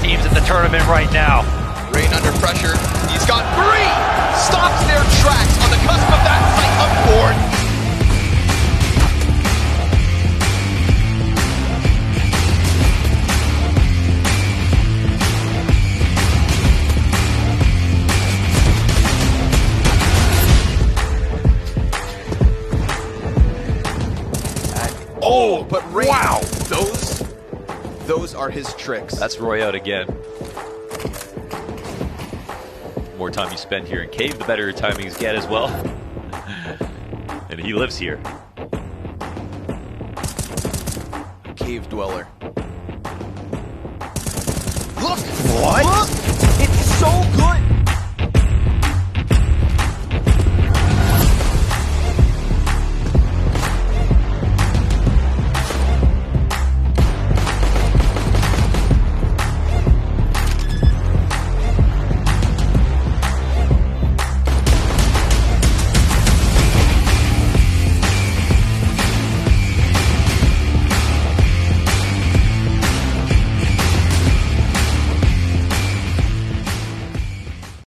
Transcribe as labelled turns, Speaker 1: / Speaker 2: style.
Speaker 1: teams in the tournament right now.
Speaker 2: Rain under pressure. He's got 3! Stops their tracks on the cusp of that fight up board. Oh, but Rain,
Speaker 1: wow!
Speaker 2: Those are his tricks.
Speaker 1: That's Roy out again. The more time you spend here in cave, the better your timings get as well. And he lives here.
Speaker 2: Cave dweller. Look!
Speaker 1: What?
Speaker 2: Look! It's so good!